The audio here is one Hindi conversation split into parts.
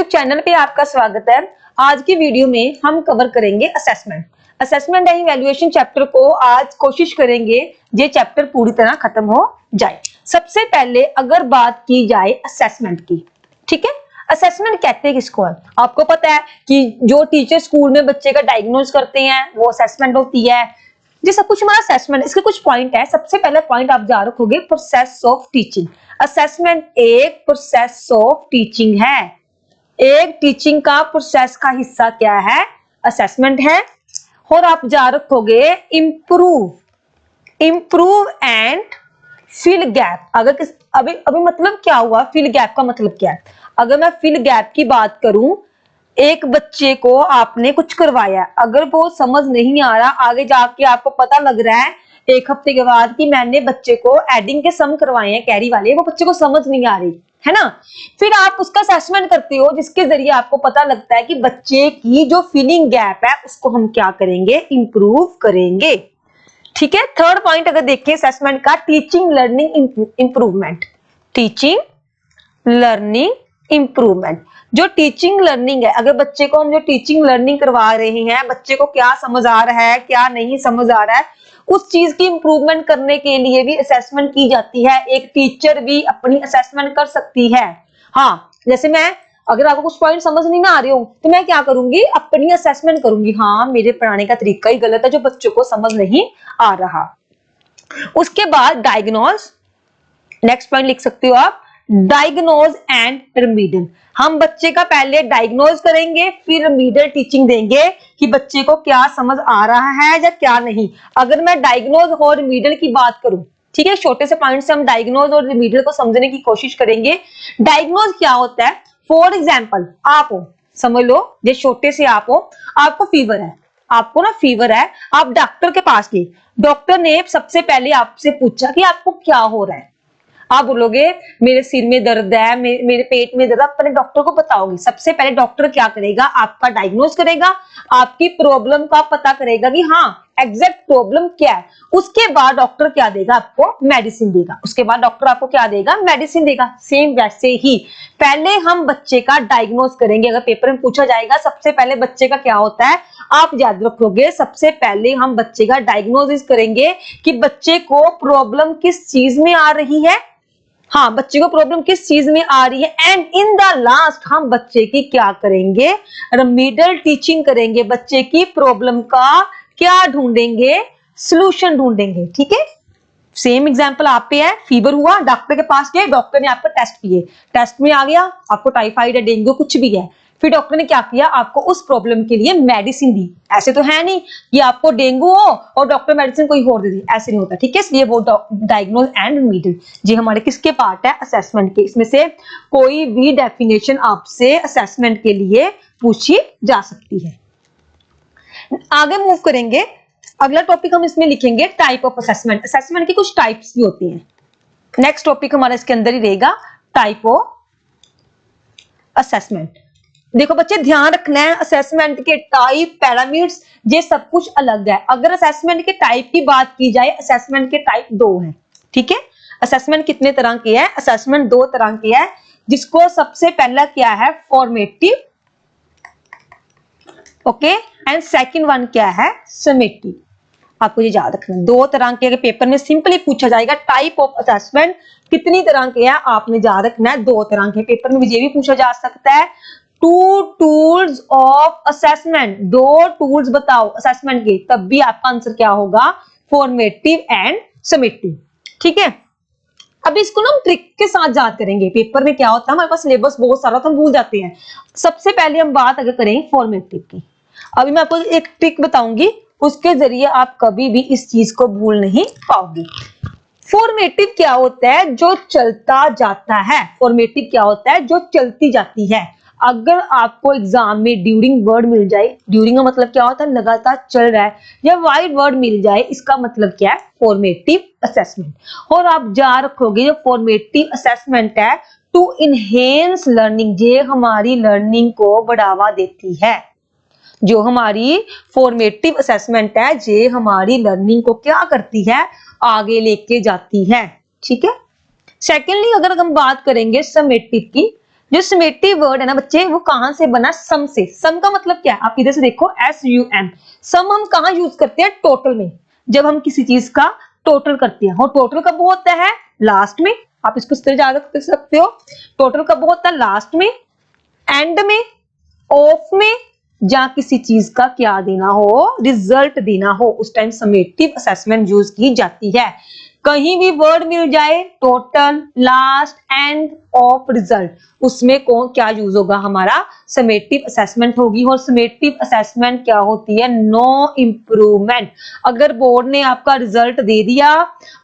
यूट्यूब चैनल पे आपका स्वागत है। आज की वीडियो में हम कवर करेंगे असेसमेंट एंड इवैल्यूएशन चैप्टर को। आज कोशिश करेंगे ये चैप्टर पूरी तरह खत्म हो जाए। सबसे पहले अगर बात की जाए असेसमेंट की, ठीक है, असेसमेंट कहते हैं किसको है? आपको पता है कि जो टीचर स्कूल में बच्चे का डायग्नोज करते हैं वो असेसमेंट होती है। ये सब कुछ हमारा असेसमेंट। इसके कुछ पॉइंट है। सबसे पहले पॉइंट आप जा रखोगे प्रोसेस ऑफ टीचिंग। असेसमेंट एक प्रोसेस ऑफ टीचिंग है। एक टीचिंग का प्रोसेस का हिस्सा क्या है? असेसमेंट है। और आप जा रखोगे इंप्रूव एंड फिल गैप। अगर अभी मतलब क्या हुआ? फिल गैप का मतलब क्या है? अगर मैं फिल गैप की बात करूं, एक बच्चे को आपने कुछ करवाया, अगर वो समझ नहीं आ रहा, आगे जाके आपको पता लग रहा है एक हफ्ते के बाद कि मैंने बच्चे को एडिंग के सम करवाए हैं कैरी वाले, वो बच्चे को समझ नहीं आ रही है ना, फिर आप उसका असेसमेंट करते हो जिसके जरिए आपको पता लगता है कि बच्चे की जो फीलिंग गैप है उसको हम क्या करेंगे? इंप्रूव करेंगे। ठीक है। थर्ड पॉइंट अगर देखें असेसमेंट का, teaching learning improvement. Teaching learning improvement, जो टीचिंग लर्निंग है, अगर बच्चे को हम जो टीचिंग लर्निंग करवा रहे हैं, बच्चे को क्या समझ आ रहा है, क्या नहीं समझ आ रहा है, उस चीज की इंप्रूवमेंट करने के लिए भी असेसमेंट की जाती है। एक टीचर भी अपनी असेसमेंट कर सकती है। हाँ, जैसे मैं, अगर आपको कुछ पॉइंट समझ नहीं ना आ रहे हो तो मैं क्या करूंगी? अपनी असेसमेंट करूंगी। हाँ, मेरे पढ़ाने का तरीका ही गलत है जो बच्चों को समझ नहीं आ रहा। उसके बाद डायग्नोज, नेक्स्ट पॉइंट लिख सकते हो आप, डायग्नोज एंड रिमीडियल। हम बच्चे का पहले डायग्नोज करेंगे, फिर रिमीडियल टीचिंग देंगे कि बच्चे को क्या समझ आ रहा है या क्या नहीं। अगर मैं डायग्नोज और रिमीडियल की बात करूं, ठीक है, छोटे से पॉइंट से हम डायग्नोज और रिमीडियल को समझने की कोशिश करेंगे। डायग्नोज क्या होता है? फॉर एग्जाम्पल, आप हो, समझ लो, ये छोटे से आप हो, आपको फीवर है, आपको ना फीवर है, आप डॉक्टर के पास गए, डॉक्टर ने सबसे पहले आपसे पूछा कि आपको क्या हो रहा है। आप बोलोगे मेरे सिर में दर्द है, मेरे पेट में दर्द है, अपने डॉक्टर को बताओगे। सबसे पहले डॉक्टर क्या करेगा? आपका डायग्नोज करेगा, आपकी प्रॉब्लम का पता करेगा कि हाँ एग्जैक्ट प्रॉब्लम क्या है। उसके बाद डॉक्टर क्या देगा? आपको मेडिसिन देगा। उसके बाद डॉक्टर आपको क्या देगा? मेडिसिन देगा। सेम वैसे ही पहले हम बच्चे का डायग्नोज करेंगे। अगर पेपर में पूछा जाएगा सबसे पहले बच्चे का क्या होता है, आप याद रखोगे, सबसे पहले हम बच्चे का डायग्नोसिस करेंगे कि बच्चे को प्रॉब्लम किस चीज में आ रही है। हाँ, बच्चे को प्रॉब्लम किस चीज में आ रही है। एंड इन द लास्ट हम बच्चे की क्या करेंगे? रिमीडियल टीचिंग करेंगे। बच्चे की प्रॉब्लम का क्या ढूंढेंगे? सॉल्यूशन ढूंढेंगे। ठीक है। सेम एग्जांपल आप पे है। फीवर हुआ, डॉक्टर के पास गए, डॉक्टर ने आपका टेस्ट किए, टेस्ट में आ गया आपको टाइफाइड है, डेंगू कुछ भी है, फिर डॉक्टर ने क्या किया? आपको उस प्रॉब्लम के लिए मेडिसिन दी। ऐसे तो है नहीं कि आपको डेंगू हो और डॉक्टर मेडिसिन कोई और दे दी, ऐसे नहीं होता। ठीक है। इसलिए वो डायग्नोज एंड रिमीडियल ये हमारे किसके पार्ट है? असेसमेंट के। इसमें से कोई भी डेफिनेशन आपसे असेसमेंट के लिए पूछी जा सकती है। आगे मूव करेंगे। अगला टॉपिक हम इसमें लिखेंगे टाइप ऑफ असेसमेंट। असेसमेंट की कुछ टाइप्स भी होती हैं। नेक्स्ट टॉपिक हमारा इसके अंदर ही रहेगा, टाइप ऑफ असेसमेंट। देखो बच्चे, ध्यान रखना है, असेसमेंट के टाइप, पैरामीटर्स, ये सब कुछ अलग है। अगर असेसमेंट के टाइप की बात की जाए, असेसमेंट के टाइप दो हैं। ठीक है। असेसमेंट कितने तरह के है? असेसमेंट दो तरह के है, जिसको सबसे पहला क्या है? Formative, okay, and second one क्या है? समेटिव। आपको ये याद रखना है, दो तरह के। अगर पेपर में सिंपली पूछा जाएगा टाइप ऑफ असेसमेंट कितनी तरह के हैं, आपने याद रखना है दो तरह के। पेपर में ये भी पूछा जा सकता है, टू टूल्स ऑफ असेसमेंट, दो टूल्स बताओ असेसमेंट के, तब भी आपका आंसर क्या होगा? Formative and summative. ठीक है। अब इसको ना हम ट्रिक के साथ याद करेंगे। पेपर में क्या होता है, हमारे पास सिलेबस बहुत सारा तो हम भूल जाते हैं। सबसे पहले हम बात अगर करें फॉर्मेटिव की, अभी मैं आपको एक ट्रिक बताऊंगी, उसके जरिए आप कभी भी इस चीज को भूल नहीं पाओगे। फॉर्मेटिव क्या होता है? जो चलता जाता है। फॉर्मेटिव क्या होता है? जो चलती जाती है। अगर आपको एग्जाम में ड्यूरिंग वर्ड मिल जाए, ड्यूरिंग का मतलब क्या होता है? लगातार चल रहा है, या वाइड वर्ड मिल जाए, इसका मतलब क्या है? Formative assessment. और आप जा रखोगे जो फॉर्मेटिव असेसमेंट है, टू इनहेंस लर्निंग, ये हमारी लर्निंग को बढ़ावा देती है। जो हमारी फॉर्मेटिव असेसमेंट है, ये हमारी लर्निंग को क्या करती है? आगे लेके जाती है। ठीक है। सेकेंडली अगर हम बात करेंगे समेटिव की, जो समेटिव वर्ड है ना बच्चे, वो कहां से बना? सम से। सम का मतलब क्या है? आप इधर से देखो, SUM। सम हम कहां यूज करते हैं? टोटल में। जब हम किसी चीज का टोटल करते हैं, और टोटल कब होता है? लास्ट में। आप इसको इस तरह याद कर सकते हो, टोटल कब होता है? लास्ट में, एंड में, ऑफ में, जहां किसी चीज का क्या देना हो? रिजल्ट देना हो, उस टाइम समेटिव असेसमेंट यूज की जाती है। कहीं भी वर्ड मिल जाए, total, last, and, of, result, उसमें कौन क्या यूज होगा? हमारा समेटिव असेसमेंट होगी। और समेटिव असेसमेंट क्या होती है? No improvement. अगर बोर्ड ने आपका रिजल्ट दे दिया,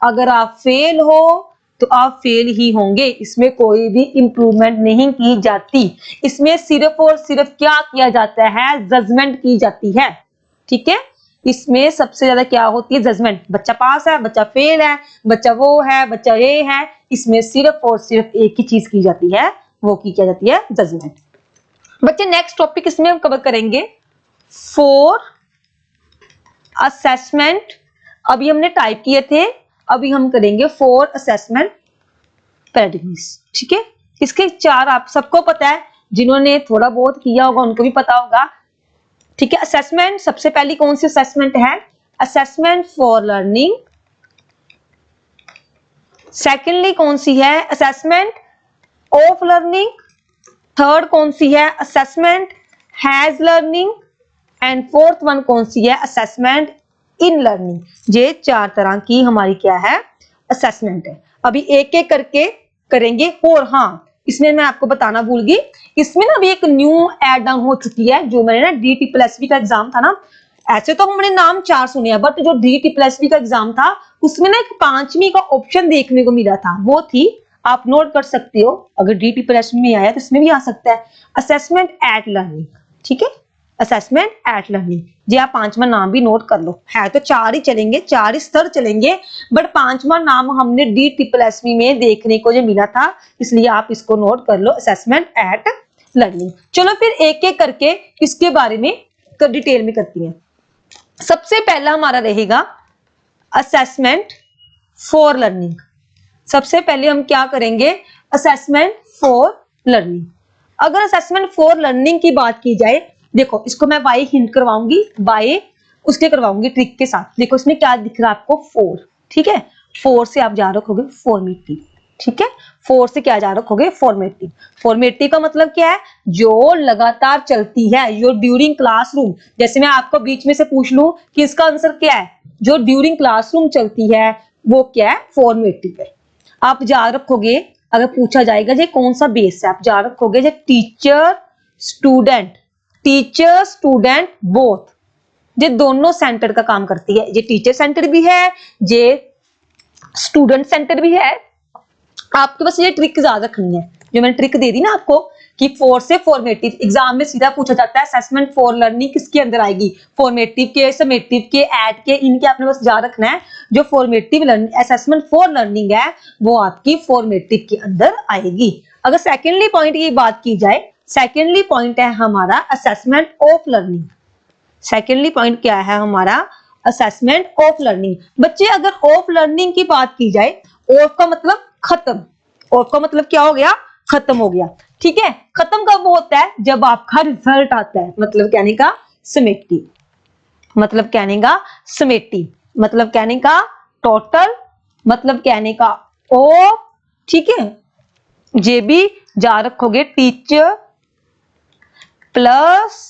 अगर आप फेल हो तो आप फेल ही होंगे, इसमें कोई भी इंप्रूवमेंट नहीं की जाती। इसमें सिर्फ और सिर्फ क्या किया जाता है? जजमेंट की जाती है। ठीक है, इसमें सबसे ज्यादा क्या होती है? जजमेंट। बच्चा पास है, बच्चा फेल है, बच्चा वो है, बच्चा ये है, इसमें सिर्फ और सिर्फ एक ही चीज की जाती है, वो की क्या जाती है? जजमेंट। बच्चे नेक्स्ट टॉपिक इसमें हम कवर करेंगे फॉर असेसमेंट। अभी हमने टाइप किए थे, अभी हम करेंगे फॉर असेसमेंट पैराडिग्म्स। ठीक है, इसके 4 आप सबको पता है, जिन्होंने थोड़ा बहुत किया होगा उनको भी पता होगा। ठीक है, असेसमेंट सबसे पहली कौन सी असेसमेंट है? Assessment for learning. सेकेंडली कौन सी है? Assessment of learning. थर्ड कौन सी है? Assessment has learning. And fourth one कौन सी है? Assessment in learning. ये 4 तरह की हमारी क्या है? असेसमेंट है। अभी एक एक करके करेंगे। और हाँ, इसमें मैं आपको बताना भूल गई, इसमें ना अभी एक न्यू एड डाउन हो चुकी है, जो मैंने ना DTSSB का एग्जाम था ना, ऐसे तो हमने नाम 4 सुने हैं, बट जो DTSSB का एग्जाम था उसमें ना एक 5वीं का ऑप्शन देखने को मिला था, वो थी, आप नोट कर सकते हो, अगर DTSSB में आया तो इसमें भी आ सकता है, असेसमेंट एट लर्निंग। ठीक है, असेसमेंट एट लर्निंग। जी आप 5वां नाम भी नोट कर लो, है तो 4 ही चलेंगे, 4 ही स्तर चलेंगे, बट 5वां नाम हमने DTSSB में देखने को जो मिला था, इसलिए आप इसको नोट कर लो, असेसमेंट एट लर्निंग। चलो फिर एक एक करके इसके बारे में डिटेल में करती हैं। सबसे पहला हमारा रहेगा असेसमेंट फॉर लर्निंग। सबसे पहले हम क्या करेंगे? Assessment for learning. अगर असेसमेंट फॉर लर्निंग की बात की जाए, देखो इसको मैं बाय हिंट करवाऊंगी, बाय उसके करवाऊंगी ट्रिक के साथ। देखो इसमें क्या दिख रहा है आपको? 4। ठीक है, 4 से आप जा रखोगे फॉर्मेटिव। ठीक है, 4 से क्या जा रखोगे? फॉर्मेटिव। फॉर्मेटिव का मतलब क्या है? जो लगातार चलती है, जो ड्यूरिंग क्लासरूम। जैसे मैं आपको बीच में से पूछ लूं कि इसका आंसर क्या है, जो ड्यूरिंग क्लासरूम चलती है वो क्या है? फॉर्मेटिव है। आप जा रखोगे, अगर पूछा जाएगा ये कौन सा बेस है, आप जा रखोगे ये teacher student, teacher student both, ये दोनों सेंटर का काम करती है। ये टीचर सेंटर भी है, ये स्टूडेंट सेंटर भी है। आपके पास ये ट्रिक याद रखनी है, जो मैंने ट्रिक दे दी ना आपको कि 4 से फॉर्मेटिव। एग्जाम में सीधा पूछा जाता है असेसमेंट फॉर लर्निंग किसके अंदर आएगी? फॉर्मेटिव के, समेटिव के, एड के, इनके आपने बस याद रखना है। जो formative learning, assessment for learning है, वो आपकी फॉर्मेटिव के अंदर आएगी। अगर सेकेंडली पॉइंट की बात की जाए, सेकेंडली पॉइंट है हमारा assessment of learning. Secondly point क्या है हमारा? Assessment of learning. बच्चे अगर ऑफ लर्निंग की बात की जाए, ऑफ का मतलब खत्म, ऑफ का मतलब क्या हो गया? खत्म हो गया। ठीक है, खत्म कब होता है? जब आपका रिजल्ट आता है, मतलब कहने का समेटिव, मतलब कहने का समेटिव, मतलब कहने का टोटल, मतलब कहने का ऑफ। ठीक है, ये भी जा रखोगे टीचर प्लस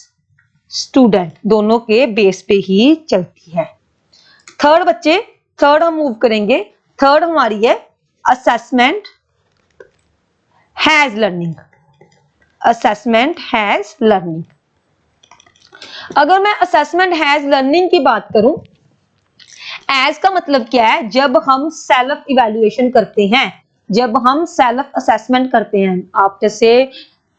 स्टूडेंट, दोनों के बेस पे ही चलती है। थर्ड बच्चे, थर्ड हम मूव करेंगे। थर्ड हमारी है assessment has learning. Assessment has learning. अगर मैं असेसमेंट हैज लर्निंग की बात करूं, एज का मतलब क्या है? जब हम सेल्फ इवैल्यूएशन करते हैं, जब हम सेल्फ असेसमेंट करते हैं। आप जैसे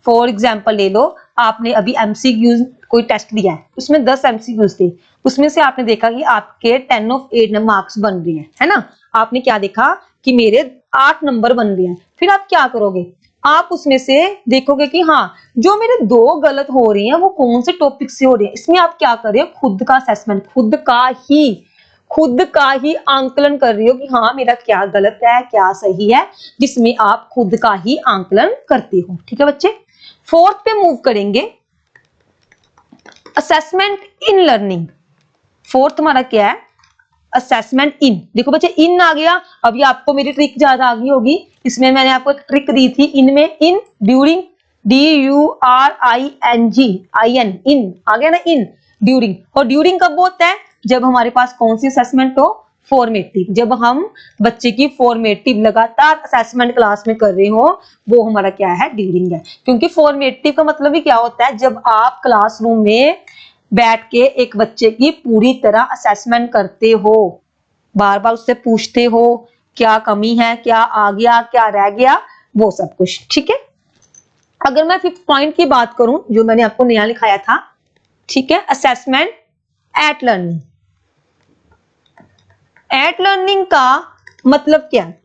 फॉर एग्जांपल ले लो, आपने अभी MCQ कोई टेस्ट दिया है, उसमें 10 MCQ थे, उसमें से आपने देखा कि आपके 10 of 8 मार्क्स बन रहे हैं, है ना? आपने क्या देखा कि मेरे 8 नंबर बन रहे हैं। फिर आप क्या करोगे? आप उसमें से देखोगे कि हाँ, जो मेरे 2 गलत हो रहे हैं वो कौन से टॉपिक से हो रहे हैं। इसमें आप क्या कर रहे हो? खुद का असेसमेंट, खुद का ही खुद का ही आंकलन कर रही हो कि हाँ मेरा क्या गलत है क्या सही है, जिसमें आप खुद का ही आंकलन करते हो। ठीक है बच्चे, फोर्थ पे मूव करेंगे, असेसमेंट इन लर्निंग। फोर्थ हमारा क्या है, असेसमेंट इन। देखो बच्चे इन आ गया, अभी आपको मेरी ट्रिक ज्यादा आ गई होगी, इसमें मैंने आपको एक ट्रिक दी थी इनमें, इन ड्यूरिंग, DURING, इन आ गया ना, इन ड्यूरिंग। और ड्यूरिंग कब होता है, जब हमारे पास कौन सी असेसमेंट हो, फॉर्मेटिव। जब हम बच्चे की फॉर्मेटिव लगातार असेसमेंट क्लास में कर रहे हो, वो हमारा क्या है, ड्यूरिंग है। क्योंकि फॉर्मेटिव का मतलब ही क्या होता है, जब आप क्लासरूम में बैठ के एक बच्चे की पूरी तरह असेसमेंट करते हो, बार बार उससे पूछते हो क्या कमी है, क्या आ गया, क्या रह गया, वो सब कुछ। ठीक है, अगर मैं फिफ्थ पॉइंट की बात करूं जो मैंने आपको नया लिखाया था, ठीक है, assessment eight learning. Eight learning का मतलब क्या है,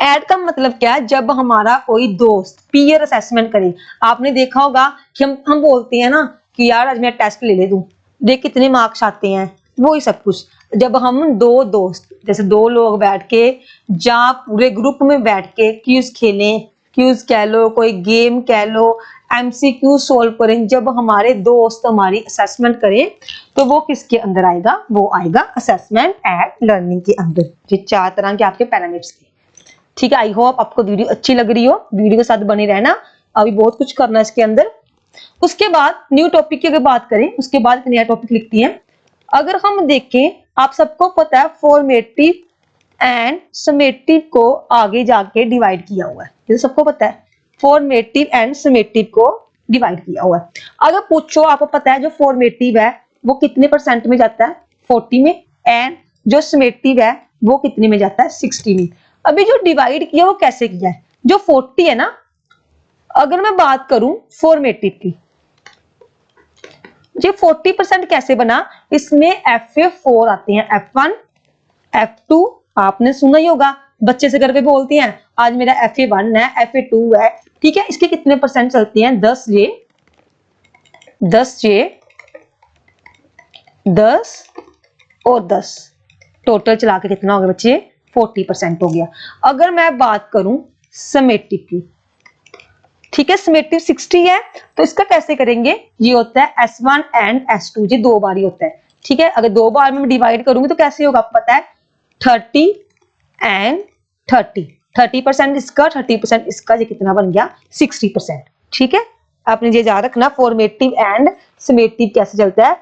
एड का मतलब क्या है, जब हमारा कोई दोस्त पीयर असेसमेंट करे। आपने देखा होगा कि हम बोलते हैं ना कि यार आज मैं टेस्ट ले ले दूं, देख कितने मार्क्स आते हैं, वो ही सब कुछ। जब हम दो दोस्त, जैसे दो लोग बैठ के, जहाँ पूरे ग्रुप में बैठ के क्यूज खेलें, क्यूज कह लो, कोई गेम कह लो, MCQ सोल्व करें, जब हमारे दोस्त हमारी असेसमेंट करें, तो वो किसके अंदर आएगा, वो आएगा असेसमेंट एट लर्निंग के अंदर। ये चार तरह के आपके पैरामीटर्स थे। ठीक है, आई होप आपको वीडियो अच्छी लग रही हो, वीडियो के साथ बने रहना, अभी बहुत कुछ करना है इसके अंदर। उसके बाद न्यू टॉपिक की अगर बात करें, उसके बाद एक नया टॉपिक लिखती है। अगर हम देखें, आप सबको पता है फॉर्मेटिव एंड समेटिव को आगे जाके डिवाइड किया हुआ है, ये सबको पता है, फॉर्मेटिव एंड समेटिव को डिवाइड किया हुआ है। अगर पूछो, आपको पता है जो फॉर्मेटिव है वो कितने % में जाता है, 40 में, एंड जो समेटिव है वो कितने में जाता है, 60 में। अभी जो डिवाइड किया वो कैसे किया है, जो 40 है ना, अगर मैं बात करूं फॉर्मेटिव की, ये 40% कैसे बना, इसमें FA4 आते हैं, F1 F2 आपने सुना ही होगा, बच्चे से घर पे बोलते हैं आज मेरा FA1 है, FA2 है। ठीक है, इसके कितने % चलते हैं, 10J 10 और 10, टोटल चला के कितना हो गया बच्चे, 40% हो गया। अगर मैं बात करूं समेटिव की, ठीक है, समेटिव 60 है, तो इसका कैसे करेंगे, ये होता है S1 एंड S2, ये दो बार ही होता है। ठीक है, अगर दो बार में डिवाइड करूंगी तो कैसे होगा, आपको पता है 30 एंड 30% इसका, 30% इसका, ये कितना बन गया, 60%। ठीक है, आपने ये याद रखना, फॉर्मेटिव एंड समेटिव कैसे चलता है,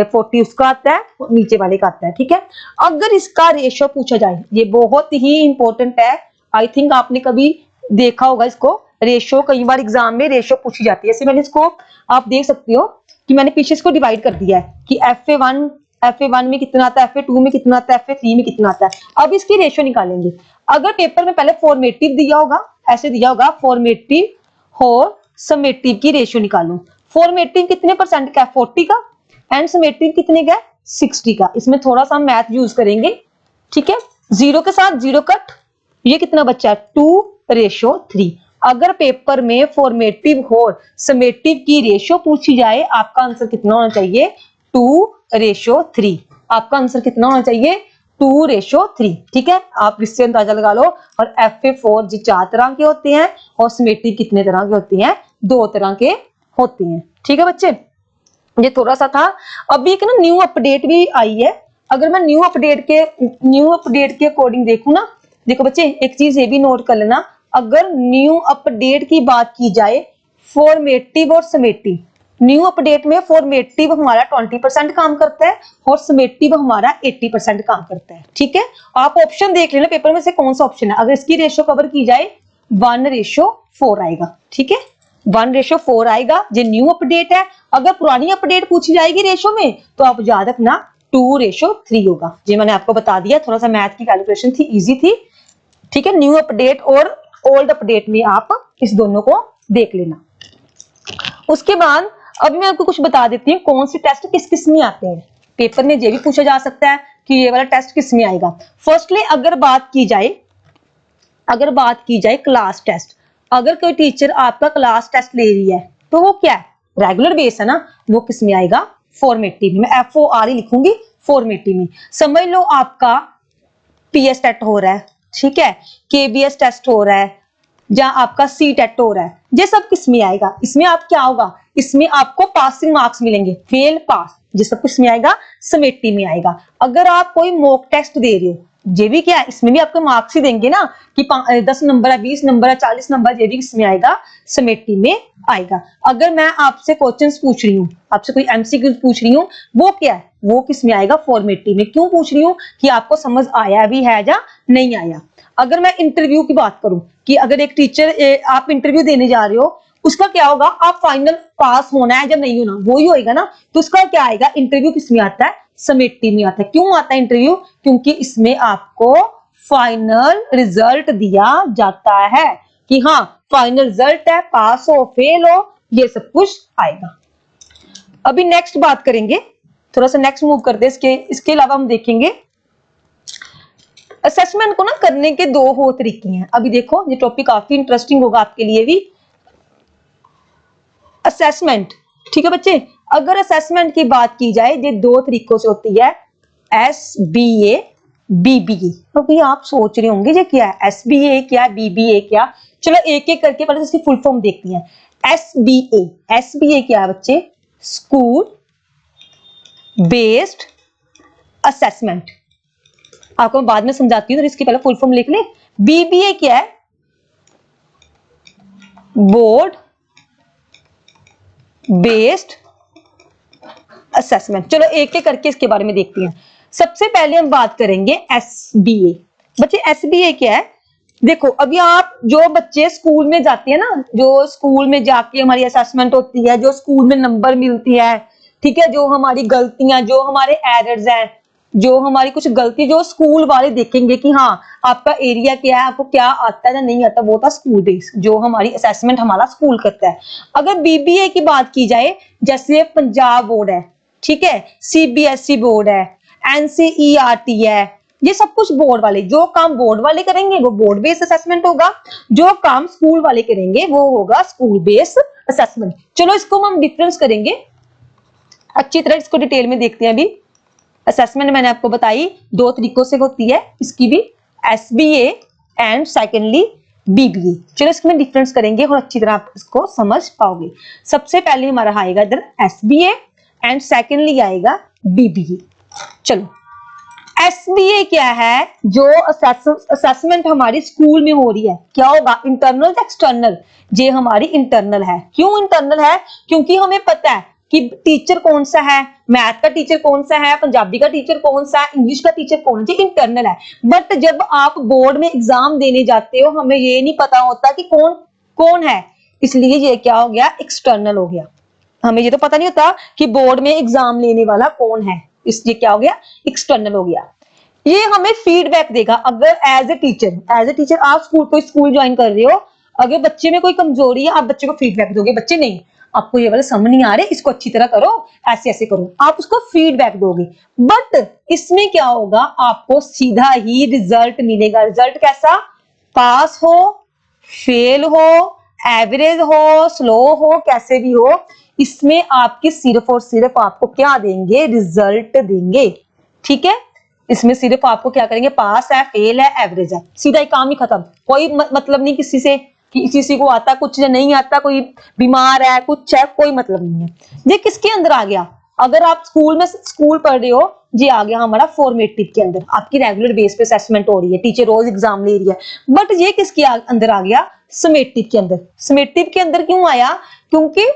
40 उसका आता है, नीचे वाले का आता है। ठीक है, अगर इसका रेशियो पूछा जाए, ये बहुत ही इंपॉर्टेंट है, आई थिंक आपने कभी देखा होगा इसको, रेशियो कई बार एग्जाम में रेशियो पूछी जाती है। जैसे मैंने इसको, आप देख सकते हो कि मैंने पीछे इसको डिवाइड कर दिया है कि FA1 में कितना आता है, FA2 में कितना आता है, FA3 में कितना आता है। अब इसकी रेशियो निकालेंगे। अगर पेपर में पहले फॉर्मेटिव दिया होगा, ऐसे दिया होगा फॉर्मेटिव और समेटिव की रेशियो निकालो, फॉर्मेटिव कितने % का है, 40 का, एंड समेटिव कितने का है, 60 का। इसमें थोड़ा सा मैथ यूज करेंगे। ठीक है, 0 के साथ 0 कट, ये कितना बच्चा है, 2:3। अगर पेपर में फॉर्मेटिव और समेटिव की रेशियो पूछी जाए, आपका आंसर कितना होना चाहिए, 2:3। आपका आंसर कितना होना चाहिए, 2:3। ठीक है, आप इससे अंदाजा लगा लो। और FA4 जी 4 तरह के होते हैं, और समेटिव कितने तरह के होते हैं, 2 तरह के होते हैं। ठीक है बच्चे, ये थोड़ा सा था। अभी एक ना न्यू अपडेट भी आई है, अगर मैं न्यू अपडेट के अकॉर्डिंग देखूं ना, देखो बच्चे एक चीज ये भी नोट कर लेना, अगर न्यू अपडेट की बात की जाए, फॉर्मेटिव और समेटिव, न्यू अपडेट में फॉर्मेटिव हमारा 20% काम करता है और समेटिव हमारा 80% काम करता है। ठीक है, आप ऑप्शन देख लेना पेपर में से कौन सा ऑप्शन है। अगर इसकी रेशियो कवर की जाए 1:4 आएगा। ठीक है, 1:4 आएगा, ये न्यू अपडेट है। अगर पुरानी अपडेट पूछी जाएगी रेशियो में, तो आप याद रखना 2:3 होगा। ये मैंने आपको बता दिया, थोड़ा सा मैथ की कैलकुलेशन थी, इजी थी। ठीक है, न्यू अपडेट और ओल्ड अपडेट में आप इस दोनों को देख लेना। उसके बाद अब मैं आपको कुछ बता देती हूँ कौन से टेस्ट किस किस में आते हैं। पेपर में ये भी पूछा जा सकता है कि ये वाला टेस्ट किस में आएगा। फर्स्टली अगर बात की जाए क्लास टेस्ट, अगर कोई टीचर आपका क्लास टेस्ट ले रही है तो वो क्या है, रेगुलर बेस है ना, वो किस में आएगा, फॉर्मेटिव में। FOR ही लिखूंगी, फॉर्मेटिव में। समझ लो आपका पीएस टेट हो रहा है, ठीक है, केबीएस टेस्ट हो रहा है, जहां आपका सी टेट हो रहा है, ये सब किस में आएगा? इसमें आप क्या होगा, इसमें आपको पासिंग मार्क्स मिलेंगे, फेल पास, ये सब कुछ में आएगा, समेटी में आएगा। अगर आप कोई मॉक टेस्ट दे रहे हो, ये भी क्या है, इसमें भी आपको मार्क्स ही देंगे ना, कि 10 नंबर है, 20 नंबर है, 40 नंबर, ये भी इसमें आएगा, समेटी में आएगा। अगर मैं आपसे क्वेश्चंस पूछ रही हूँ, आपसे कोई एमसीक्यू पूछ रही हूँ, वो क्या है, वो किस में आएगा, फॉर्मेटिव में। क्यों पूछ रही हूँ, कि आपको समझ आया भी है या नहीं आया। अगर मैं इंटरव्यू की बात करूं, कि अगर एक टीचर आप इंटरव्यू देने जा रहे हो, उसका क्या होगा, आप फाइनल पास होना है या नहीं होना, वो ही होएगा ना, तो उसका क्या आएगा, इंटरव्यू किस में आता है, समेटिव में आता है। क्यों आता है इंटरव्यू, क्योंकि इसमें आपको फाइनल रिजल्ट दिया जाता है, कि हाँ फाइनल रिजल्ट है, पास हो फेल हो, ये सब कुछ आएगा। अभी नेक्स्ट बात करेंगे, थोड़ा सा नेक्स्ट मूव करते हैं। इसके अलावा हम देखेंगे असेसमेंट को ना करने के दो हो तरीके हैं। अभी देखो ये टॉपिक काफी इंटरेस्टिंग होगा आपके लिए भी। असेसमेंट, ठीक है बच्चे, अगर असेसमेंट की बात की जाए, ये दो तरीकों से होती है, SBA BBA। अभी आप सोच रहे होंगे ये क्या है, SBA क्या है, BBA क्या, चलो एक एक करके पहले इसकी फुल फॉर्म देखते हैं। SBA क्या है बच्चे, स्कूल बेस्ड असेसमेंट, आपको मैं बाद में समझाती हूँ, तो इसकी पहले फुल फॉर्म लिख लें। BBA क्या है, बोर्ड बेस्ड असेसमेंट। चलो एक एक करके इसके बारे में देखते हैं। सबसे पहले हम बात करेंगे SBA। बच्चे SBA क्या है, देखो अभी आप जो बच्चे स्कूल में जाते हैं ना, जो स्कूल में जाके हमारी असेसमेंट होती है, जो स्कूल में नंबर मिलती है, ठीक है, जो हमारी गलतियां, जो हमारे एरर्स हैं, जो हमारी कुछ गलती, जो स्कूल वाले देखेंगे कि हाँ आपका एरिया क्या है, आपको क्या आता है या नहीं आता, वो था स्कूल बेस, जो हमारी असेसमेंट हमारा स्कूल करता है। अगर BBA की बात की जाए, जैसे पंजाब बोर्ड है, ठीक है, CBSE बोर्ड है, NCERT है, ये सब कुछ बोर्ड वाले, जो काम बोर्ड वाले करेंगे वो बोर्ड बेस्ड असेसमेंट होगा, जो काम स्कूल वाले करेंगे वो होगा स्कूल बेस्ड असेसमेंट। चलो इसको हम डिफरेंस करेंगे अच्छी तरह, इसको डिटेल में देखते हैं। अभी असेसमेंट मैंने आपको बताई दो तरीकों से होती है, इसकी भी SBA एंड सेकेंडली BBA। चलो इसमें डिफरेंस करेंगे और अच्छी तरह आप इसको समझ पाओगे। सबसे पहले हमारा आएगा इधर SBA एंड सेकेंडली आएगा BBA। चलो SBA क्या है, जो असेसमेंट हमारी स्कूल में हो रही है, क्या होगा, इंटरनल या एक्सटर्नल, ये हमारी इंटरनल है। क्यों इंटरनल है, क्योंकि हमें पता है कि टीचर कौन सा है, मैथ का टीचर कौन सा है, पंजाबी का टीचर कौन सा है, इंग्लिश का टीचर कौन है, ये इंटरनल है। बट जब आप बोर्ड में एग्जाम देने जाते हो, हमें ये नहीं पता होता कि कौन कौन है, इसलिए ये क्या हो गया, एक्सटर्नल हो गया। हमें ये तो पता नहीं होता कि बोर्ड में एग्जाम लेने वाला कौन है, इसलिए क्या हो गया, एक्सटर्नल हो गया। ये हमें फीडबैक देगा। अगर एज ए टीचर आप स्कूल ज्वाइन कर रहे हो, अगर बच्चे में कोई कमजोरी है, आप बच्चे को फीडबैक दोगे, बच्चे नहीं आपको ये वाला समझ नहीं आ रहे, इसको अच्छी तरह करो, ऐसे ऐसे करो, आप उसको फीडबैक दोगे। बट इसमें क्या होगा, आपको सीधा ही रिजल्ट मिलेगा। रिजल्ट कैसा, पास हो, फेल हो, एवरेज हो, स्लो हो, कैसे भी हो, इसमें आपके सिर्फ और सिर्फ आपको क्या देंगे, रिजल्ट देंगे। ठीक है, इसमें सिर्फ आपको क्या करेंगे, पास है, फेल है, एवरेज है, सीधा ही काम ही खत्म। कोई मतलब नहीं किसी से कि किसी को आता कुछ या नहीं आता, कोई बीमार है, कुछ है, कोई मतलब नहीं है। ये किसके अंदर आ गया, अगर आप स्कूल पढ़ रहे हो, ये आ गया हमारा फॉर्मेटिव के अंदर, आपकी रेगुलर बेस पे असेसमेंट हो रही है, टीचर रोज एग्जाम ले रही है। बट ये किसके अंदर आ गया, समेटिव के अंदर। समेटिव के अंदर क्यों आया, क्योंकि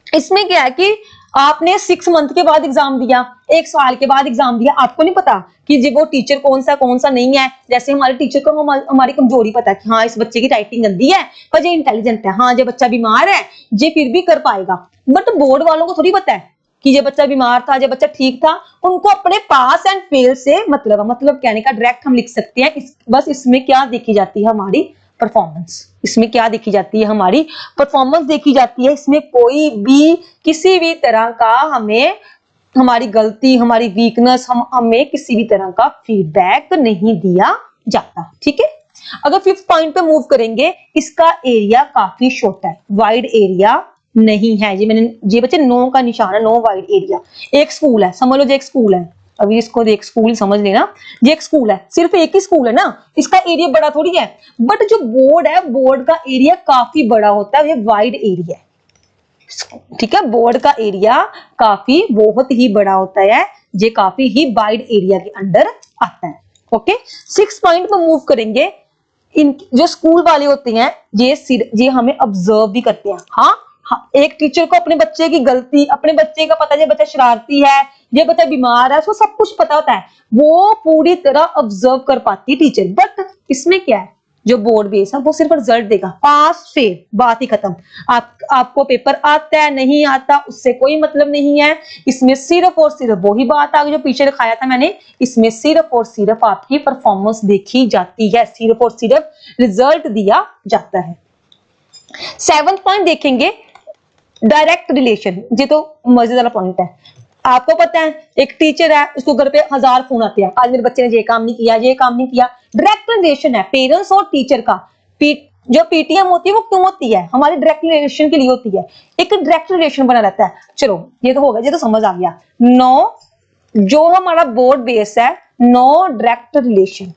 इसमें क्या है कि आपने 6 मंथ के बाद एग्जाम दिया, 1 साल के बाद एग्जाम दिया, आपको नहीं पता कि जी वो टीचर कौन सा नहीं है। जैसे हमारे टीचर को हमारी कमजोरी पता है कि हाँ इस बच्चे की राइटिंग गंदी है, पर ये इंटेलिजेंट है, हाँ ये बच्चा बीमार है, ये फिर भी कर पाएगा। बट बोर्ड वालों को थोड़ी पता है कि ये बच्चा बीमार था, ये बच्चा ठीक था। उनको अपने पास एंड फेल से मतलब कहने का डायरेक्ट हम लिख सकते हैं। बस इसमें क्या देखी जाती है, हमारी परफॉर्मेंस। इसमें क्या देखी जाती है, हमारी परफॉर्मेंस देखी जाती है। इसमें कोई भी किसी भी तरह का हमें हमारी गलती, हमारी वीकनेस, हमें किसी भी तरह का फीडबैक नहीं दिया जाता। ठीक है, अगर 5th पॉइंट पे मूव करेंगे, इसका एरिया काफी छोटा है, वाइड एरिया नहीं है। ये बच्चे 9 का निशान है, 9 वाइड एरिया। एक स्कूल है, समझ लो, एक स्कूल है, अभी इसको देख, स्कूल समझ लेना, ये एक स्कूल है, सिर्फ एक ही स्कूल है ना, इसका एरिया बड़ा थोड़ी है, बट जो बोर्ड है, बोर्ड का एरिया काफी बड़ा होता है, ये वाइड एरिया है, ठीक है, बोर्ड का एरिया काफी बहुत ही बड़ा होता है, ये काफी ही वाइड एरिया के अंडर आता है। ओके, 6 पॉइंट में मूव करेंगे। इन जो स्कूल वाले होते हैं ये हमें ऑब्जर्व भी करते हैं। हाँ, एक टीचर को अपने बच्चे की गलती, अपने बच्चे का पता है, ये बच्चा शरारती है, ये बच्चा बीमार है, उसको सब कुछ पता होता है, वो पूरी तरह ऑब्जर्व कर पाती है टीचर। बट इसमें क्या है, जो बोर्ड बेस है वो सिर्फ रिजल्ट देगा, पास फेल, बात ही खत्म। आपको पेपर आता है नहीं आता उससे कोई मतलब नहीं है, इसमें सिर्फ और सिर्फ वही बात आ गई जो पीछे दिखाया था मैंने, इसमें सिर्फ और सिर्फ आपकी परफॉर्मेंस देखी जाती है, सिर्फ और सिर्फ रिजल्ट दिया जाता है। 7th पॉइंट देखेंगे, डायरेक्ट रिलेशन। ये तो मजेदार पॉइंट है। आपको पता है एक टीचर है, उसको घर पे 1000 फोन आते हैं, आज मेरे बच्चे ने ये काम नहीं किया, ये काम नहीं किया। डायरेक्ट रिलेशन है पेरेंट्स और टीचर का। जो पीटीएम होती है वो क्यों होती है, हमारी डायरेक्ट रिलेशन के लिए होती है, एक डायरेक्ट रिलेशन बना रहता है। चलो ये तो होगा, ये तो समझ आ गया। नो, जो हमारा बोर्ड बेस है, नो डायरेक्ट रिलेशन।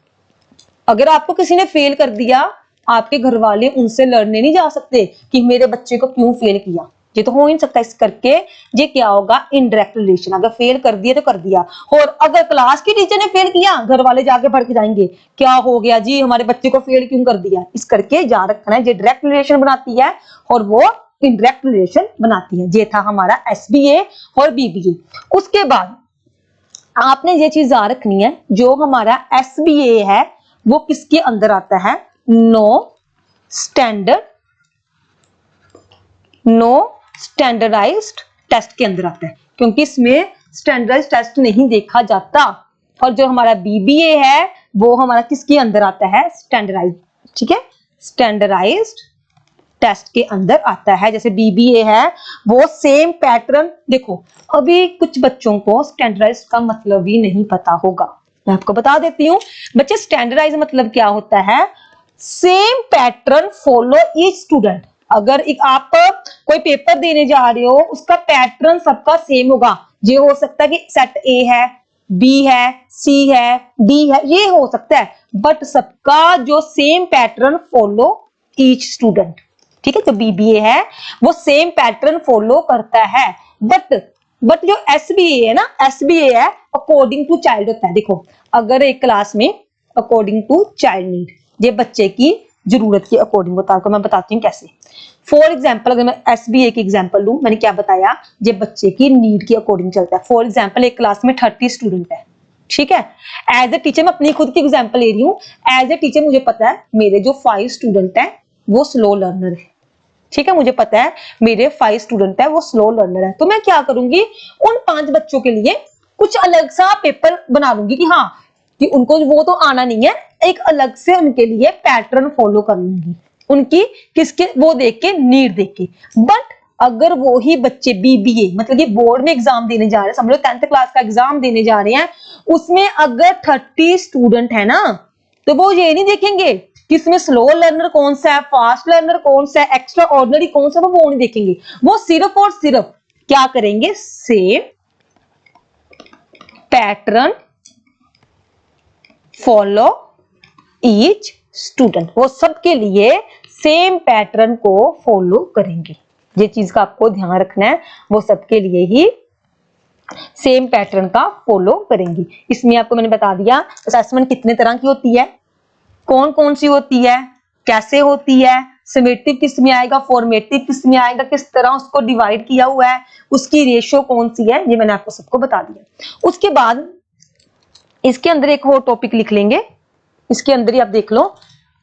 अगर आपको किसी ने फेल कर दिया, आपके घर वाले उनसे लड़ने नहीं जा सकते कि मेरे बच्चे को क्यों फेल किया, ये तो हो ही नहीं सकता। इस करके ये क्या होगा, इनडायरेक्ट रिलेशन। अगर फेल कर दिया तो कर दिया। और अगर क्लास की टीचर ने फेल किया, घर वाले जाके भड़क जाएंगे, क्या हो गया जी, हमारे बच्चे को फेल क्यों कर दिया। इस करके याद रखना है, ये डायरेक्ट रिलेशन बनाती है और वो इनडायरेक्ट रिलेशन बनाती है। ये था हमारा एसबीए और बीबीए। उसके बाद आपने ये चीज याद रखनी है, जो हमारा एसबीए है वो किसके अंदर आता है, नो स्टैंडर्डाइज्ड टेस्ट के अंदर आता है, क्योंकि इसमें स्टैंडर्डाइज्ड टेस्ट नहीं देखा जाता। और जो हमारा बीबीए है वो हमारा किसके अंदर आता है, स्टैंडर्डाइज्ड, ठीक है, स्टैंडर्डाइज्ड टेस्ट के अंदर आता है। जैसे बीबीए है वो सेम पैटर्न, देखो अभी कुछ बच्चों को स्टैंडर्डाइज्ड का मतलब ही नहीं पता होगा, मैं आपको बता देती हूँ बच्चे। स्टैंडर्डाइज मतलब क्या होता है, same pattern follow each student. अगर एक आप कोई पेपर देने जा रहे हो, उसका पैटर्न सबका सेम होगा। ये हो सकता है कि सेट ए है, बी है, सी है, डी है, ये हो सकता है, बट सबका जो same pattern follow each student, ठीक है। जो बीबीए है वो सेम पैटर्न फॉलो करता है, बट जो एसबीए है ना, एसबीए है अकॉर्डिंग टू चाइल्ड होता है। देखो अगर एक क्लास में अकॉर्डिंग टू चाइल्ड नीड, ये बच्चे की जरूरत के अकॉर्डिंग होता है। आपको मैं बताती हूँ कैसे। फॉर एग्जाम्पल अगर मैं एसबीए की एग्जाम्पल लूं, मैंने क्या बताया, ये बच्चे की नीड के अकॉर्डिंग चलता है। फॉर एग्जाम्पल एक क्लास में 30 स्टूडेंट है, ठीक है। एज ए टीचर मैं अपनी खुद की एग्जाम्पल ले रही हूँ। एज ए टीचर मुझे पता है मेरे जो 5 स्टूडेंट है वो स्लो लर्नर है, ठीक है। मुझे पता है मेरे 5 स्टूडेंट है वो स्लो लर्नर है, तो मैं क्या करूंगी, उन 5 बच्चों के लिए कुछ अलग सा पेपर बना लूंगी कि हाँ कि उनको वो तो आना नहीं है, एक अलग से उनके लिए पैटर्न फॉलो कर लूंगी, उनकी किसके वो देख के, नीड देख के। बट अगर वो ही बच्चे बीबीए मतलब कि बोर्ड में एग्जाम देने जा रहे हैं, समझ लो 10th क्लास का एग्जाम देने जा रहे हैं, उसमें अगर 30 स्टूडेंट है ना, तो वो ये नहीं देखेंगे कि इसमें स्लो लर्नर कौन सा है, फास्ट लर्नर कौन सा है, एक्स्ट्रा ऑर्डिनरी कौन सा, वो नहीं देखेंगे। वो सिर्फ और सिर्फ क्या करेंगे, same pattern follow each student, वो सबके लिए सेम पैटर्न को फॉलो करेंगे। ये चीज का आपको ध्यान रखना है, वो सबके लिए ही सेम पैटर्न का फॉलो करेंगी। इसमें आपको मैंने बता दिया असेसमेंट कितने तरह की होती है, कौन कौन सी होती है, कैसे होती है, समेटिव किस में आएगा, फॉर्मेटिव किस में आएगा, किस तरह उसको डिवाइड किया हुआ है, उसकी रेशियो कौन सी है, ये मैंने आपको सबको बता दिया। उसके बाद इसके अंदर एक और टॉपिक लिख लेंगे, इसके अंदर ही आप देख लो,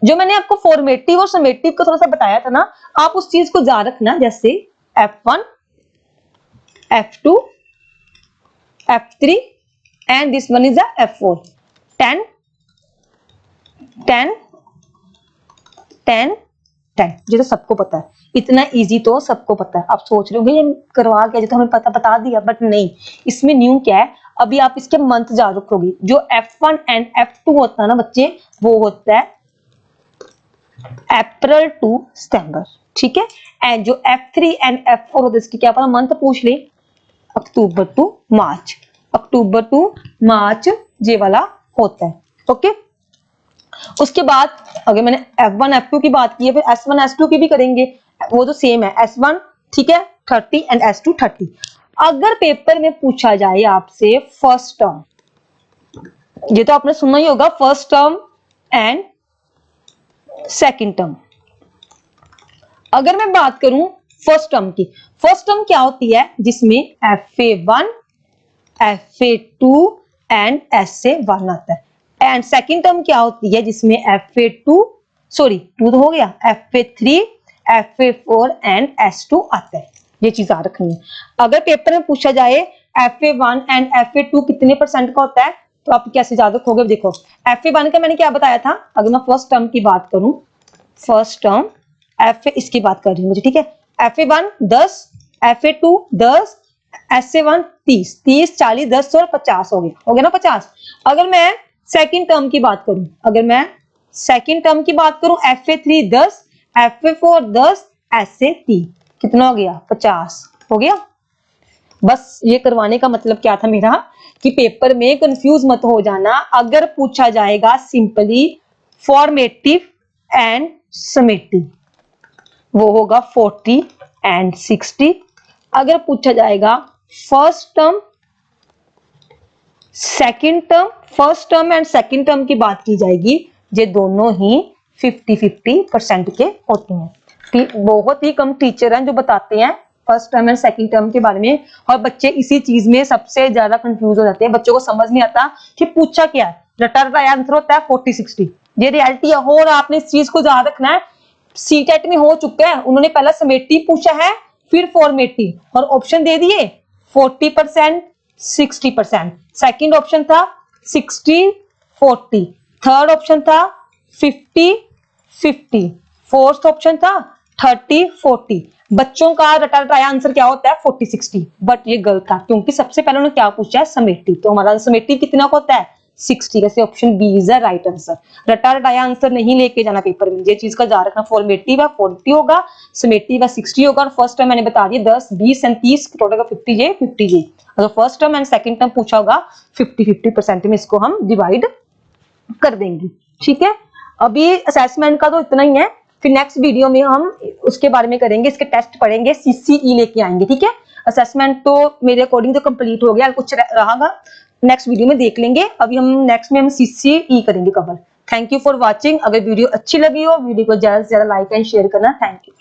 जो मैंने आपको फॉर्मेटिव और समेटिव को थोड़ा सा बताया था ना, आप उस चीज को याद रखना। जैसे F1, F2, F3 and this one is F4, 10 10 10 10, ये तो सबको पता है, इतना इजी तो सबको पता है। आप सोच रहे हो ये करवा क्या, तो हमें पता बता दिया, बट नहीं, इसमें न्यू क्या है, अभी आप इसके मंथ याद रखोगे। जो F1 एंड F2 होता है ना बच्चे, वो होता है अप्रैल टू सितंबर, ठीक है। एंड जो F3 एंड F4 होता है, इसकी क्या पता मंथ पूछ ले, अक्टूबर टू मार्च। अक्टूबर टू मार्च ये वाला होता है। ओके, उसके बाद अगर मैंने F1 F2 की बात की है, फिर S1 S2 की भी करेंगे, वो तो सेम है। S1 ठीक है 30 एंड S2 30। अगर पेपर में पूछा जाए आपसे फर्स्ट टर्म, ये तो आपने सुना ही होगा, first term and second term. अगर मैं बात करूं फर्स्ट टर्म की, फर्स्ट टर्म क्या होती है, जिसमें FA1 FA2 एंड SA1 आता है। एंड सेकंड टर्म क्या होती है, जिसमें FA2 सॉरी 2 तो हो गया, FA3 FA4 एंड S2 आता है। ये चीज याद रखनी है। अगर पेपर में पूछा जाए FA1 एंड FA2 कितने परसेंट का होता है, तो आप कैसे याद रखोगे? देखो FA1 का मैंने क्या बताया था, अगर मैं फर्स्ट टर्म की बात करूं, फर्स्ट टर्म FA इसकी बात कर रही हूं मुझे, ठीक है। FA1 10, FA2 10, SA1 30, 30 40 10 और 50 हो गया ना 50। अगर मैं सेकंड टर्म की बात करूं, अगर मैं सेकंड टर्म की बात करूं, FA3 10, FA4 10, SA3 कितना हो गया 50 हो गया। बस ये करवाने का मतलब क्या था मेरा, कि पेपर में कंफ्यूज मत हो जाना। अगर पूछा जाएगा सिंपली फॉर्मेटिव एंड समेटिव, वो होगा 40 एंड 60। अगर पूछा जाएगा first term second term, first term and second term की बात की जाएगी, ये दोनों ही 50-50% के होते हैं। बहुत ही कम टीचर हैं जो बताते हैं first term and second term के बारे में, और बच्चे इसी चीज में सबसे ज्यादा कंफ्यूज हो जाते हैं। बच्चों को समझ नहीं आता कि पूछा क्या है, रटा रटा आंसर होता है 40-60, ये रियलिटी है। और आपने इस चीज को याद रखना है, सीटेट में हो चुका है, उन्होंने पहला समेटिव पूछा है फिर फॉर्मेटिव, और ऑप्शन दे दिए 40% 60%। सेकंड ऑप्शन था 60-40, थर्ड ऑप्शन था 50-50, फोर्थ ऑप्शन था 30-40। बच्चों का रटा रटाया आंसर क्या होता है 40-60, बट ये गलत था, क्योंकि सबसे पहले उन्होंने क्या पूछा है समेटिव, तो हमारा समेटिव कितना होता है 60। कैसे option B is the right answer. रटा रटाया आंसर नहीं लेके जाना पेपर में, ये चीज का ध्यान रखना। फॉर्मेटिव है 40 होगा, समेटिव है 60 होगा, और फर्स्ट टर्म मैंने बता दिया 10 20 एंड 30 टोटल का 50 ये 50 ये। अगर first term and second term पूछा होगा 50-50% में इसको हम डिवाइड कर देंगे। ठीक है, अभी असेसमेंट का तो इतना ही है, फिर नेक्स्ट वीडियो में हम उसके बारे में करेंगे, इसके टेस्ट पढ़ेंगे, CCE लेके आएंगे। ठीक है, असेसमेंट तो मेरे अकॉर्डिंग तो कंप्लीट हो गया, कुछ रहा नेक्स्ट वीडियो में देख लेंगे। अभी हम नेक्स्ट में हम CCE करेंगे cover. Thank you for watching. अगर वीडियो अच्छी लगी हो, वीडियो को ज्यादा से ज्यादा लाइक एंड शेयर करना। Thank you.